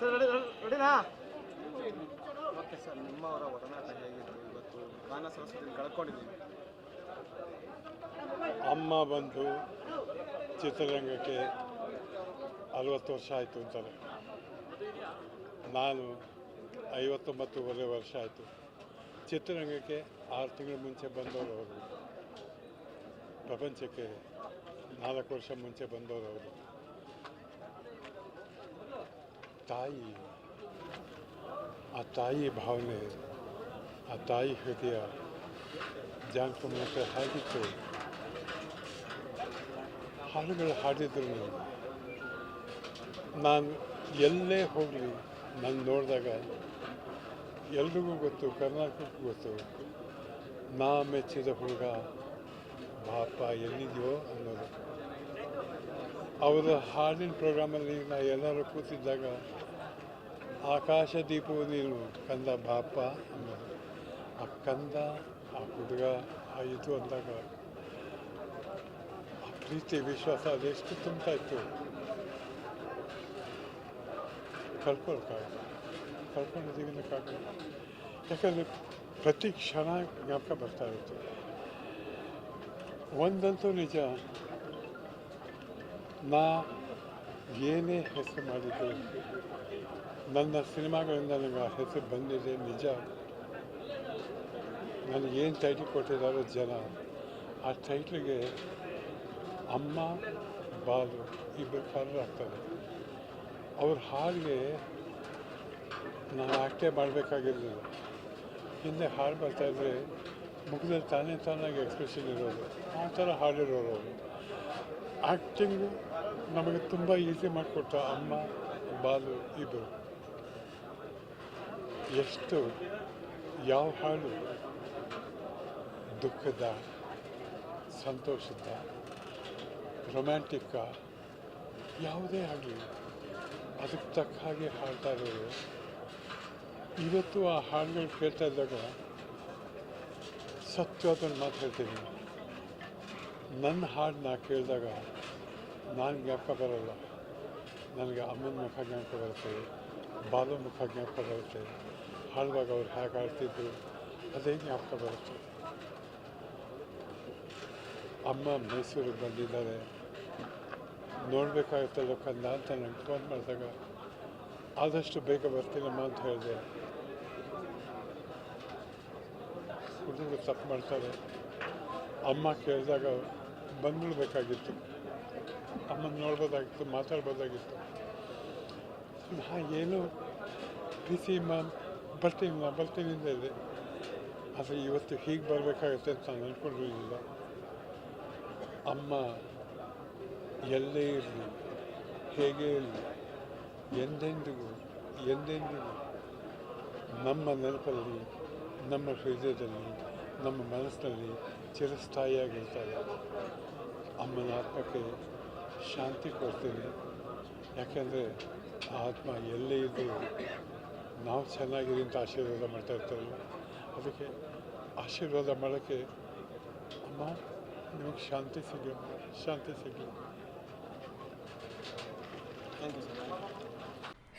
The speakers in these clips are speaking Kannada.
ಸರ್ ರೆಡಿನಾ? ಓಕೆ ಸರ್, ನಿಮ್ಮವರ ಒಡನಾಟ ಹೇಗಿತ್ತು? ಇವತ್ತು ಗಾನ ಸರಸ್ವತಿಯನ್ನು ಕಳ್ಕೊಂಡಿದ್ದೀವಿ. ಅಮ್ಮ ಬಂದು ಚಿತ್ರರಂಗಕ್ಕೆ 60 ವರ್ಷ ಆಯಿತು ಅಂತಾರೆ. ನಾನು 59 ವರ್ಷ ಆಯಿತು. ಚಿತ್ರರಂಗಕ್ಕೆ 6 ತಿಂಗಳ ಮುಂಚೆ ಬಂದವರು ಅವರು. ಪ್ರಪಂಚಕ್ಕೆ 4 ವರ್ಷ ಮುಂಚೆ ಬಂದವರು ಅವರು. ತಾಯಿ, ಆ ತಾಯಿ ಭಾವನೆ, ಆ ತಾಯಿ ಹೃದಯ ಜಾನಕಮ್ಮನ ಹೇಗಿತ್ತು. ಹಾಡುಗಳು ಹಾಡಿದ್ರು ನಾನು ಎಲ್ಲೇ ಹೋಗಲಿ ನಾನು ನೋಡಿದಾಗ ಎಲ್ರಿಗೂ ಗೊತ್ತು, ಕರ್ನಾಟಕಕ್ಕೂ ಗೊತ್ತು, ನಾ ಮೆಚ್ಚಿದ ಹುಡುಗ ಬಾಪ ಎಲ್ಲಿದೆಯೋ ಅನ್ನೋದು. ಅವರ ಹಾಡಿನ ಪ್ರೋಗ್ರಾಮಲ್ಲಿ ನಾವು ಎಲ್ಲರೂ ಕೂತಿದ್ದಾಗ ಆಕಾಶ ದೀಪವು ನೀನು ಕಂದ ಬಾಪ ಅನ್ನೋದು. ಆ ಕಂದ, ಆ ಹುಡುಗ, ಆ ಇದು ಅಂದಾಗ ಆ ಪ್ರೀತಿ ವಿಶ್ವಾಸ ಅದೆಷ್ಟು ತುಂಬ್ತಾ ಇತ್ತು. ಕಳ್ಕೊಂಡಿದ್ದೀವಿನಕ್ಕಾಗಲ್ಲ. ಯಾಕಂದರೆ ಪ್ರತಿ ಕ್ಷಣ ಜ್ಞಾಪಕ ಬರ್ತಾ ಇತ್ತು. ಒಂದಂತೂ ನಿಜ, ನಾ ಏನೇ ಹೆಸರು ಮಾಡಿದ್ದು, ನನ್ನ ಸಿನಿಮಾಗಳಿಂದ ನನಗೆ ಆ ಹೆಸರು ಬಂದಿದೆ ನಿಜ. ನನಗೇನು ಟೈಟ್ಲ್ ಕೊಟ್ಟಿದ್ದಾರೋ ಜನ, ಆ ಟೈಟ್ಲಿಗೆ ಅಮ್ಮ ಬಾಲು ಇಬ್ಬರು ಕಾರರಾಗ್ತಾರೆ. ಅವ್ರ ಹಾಡಿಗೆ ನಾವು ಆ್ಯಕ್ಟೇ ಮಾಡಬೇಕಾಗಿರಲಿಲ್ಲ. ಹಿಂದೆ ಹಾಡು ಬರ್ತಾಯಿದ್ರೆ ಮುಖದಲ್ಲಿ ತಾನಾಗಿ ಎಕ್ಸ್ಪ್ರೆಷನ್ ಇರೋದು, ಆ ಥರ ಹಾಡಿರೋರು ಅವರು. ಆ್ಯಕ್ಟಿಂಗು ನಮಗೆ ತುಂಬ ಈಸಿ ಮಾಡಿಕೊಟ್ಟ ಅಮ್ಮ ಬಾಲು ಇಬ್ಬರು. ಎಷ್ಟು ಯಾವ ಹಾಡು ದುಃಖದ, ಸಂತೋಷದ, ರೊಮ್ಯಾಂಟಿಕ್ಕ ಯಾವುದೇ ಆಗಲಿ ಅದಕ್ಕೆ ತಕ್ಕ ಹಾಗೆ ಹಾಡ್ತಾ ಇರೋರು. ಇವತ್ತು ಆ ಹಾಡುಗಳು ಕೇಳ್ತಾ ಇದ್ದಾಗ ಸತ್ಯವಾದನ್ನು ಮಾತು ಹೇಳ್ತೀನಿ. ನನ್ನ ಹಾಡು ನಾ ಕೇಳಿದಾಗ ನಾನು ಜ್ಞಾಪಕ ಬರೋಲ್ಲ. ನನಗೆ ಅಮ್ಮನ ಮುಖ ಜ್ಞಾಪಕ ಬರುತ್ತೆ, ಬಾಲು ಮುಖ ಜ್ಞಾಪಕ ಬರುತ್ತೆ. ಹಾಡುವಾಗ ಅವ್ರು ಹೇಗೆ ಹಾಡ್ತಿದ್ರು ಅದೇ ಜ್ಞಾಪಕ ಬರುತ್ತೆ. ಅಮ್ಮ ಮೈಸೂರಿಗೆ ಬಂದಿದ್ದಾರೆ, ನೋಡಬೇಕಾಗುತ್ತಲ್ಲ ಕಂದ ಅಂತ ನಂಗೆ ಫೋನ್ ಮಾಡಿದಾಗ ಆದಷ್ಟು ಬೇಗ ಬರ್ತೀನಮ್ಮ ಅಂತ ಹೇಳಿದೆ. ಹುಡುಗರು ತಪ್ಪು ಮಾಡ್ತಾರೆ. ಅಮ್ಮ ಕೇಳಿದಾಗ ಬಂದ್ಬಿಡ್ಬೇಕಾಗಿತ್ತು, ಅಮ್ಮನ ನೋಡ್ಬೋದಾಗಿತ್ತು, ಮಾತಾಡ್ಬೋದಾಗಿತ್ತು. ಏನು ಪ್ರೀತಿ ಬರ್ತೀನಿ ಇದೆ. ಆದರೆ ಇವತ್ತು ಹೀಗೆ ಬರಬೇಕಾಗುತ್ತೆ ಅಂತ ನಾನು ಅಂದ್ಕೊಂಡಿರಲಿಲ್ಲ. ಅಮ್ಮ ಎಲ್ಲೇ ಇರಲಿ, ಹೇಗೆ ಇರಲಿ, ಎಂದೆಂದಿಗೂ ನಮ್ಮ ನೆನಪಲ್ಲಿ, ನಮ್ಮ ಹೃದಯದಲ್ಲಿ, ನಮ್ಮ ಮನಸ್ಸಿನಲ್ಲಿ ಚಿರಸ್ಥಾಯಿಯಾಗಿರ್ತಾರೆ. ಅಮ್ಮನ ಆತ್ಮಕ್ಕೆ ಶಾಂತಿ ಕೊಡ್ತೀನಿ. ಯಾಕೆಂದರೆ ಆ ಆತ್ಮ ಎಲ್ಲೇ ಇದ್ದರೂ ನಾವು ಚೆನ್ನಾಗಿರಿ ಅಂತ ಆಶೀರ್ವಾದ ಮಾಡ್ತಾ ಇರ್ತಾರಲ್ಲ, ಅದಕ್ಕೆ ಆಶೀರ್ವಾದ ಮಾಡೋಕ್ಕೆ ಅಮ್ಮ ನಿಮಗೆ ಶಾಂತಿ ಸಿಗಲಿ.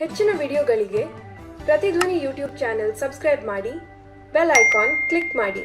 ಹೆಚ್ಚಿನ ವಿಡಿಯೋಗಳಿಗೆ ಪ್ರತಿಧ್ವನಿ ಯೂಟ್ಯೂಬ್ ಚಾನೆಲ್ ಸಬ್ಸ್ಕ್ರೈಬ್ ಮಾಡಿ, ಬೆಲ್ ಐಕಾನ್ ಕ್ಲಿಕ್ ಮಾಡಿ.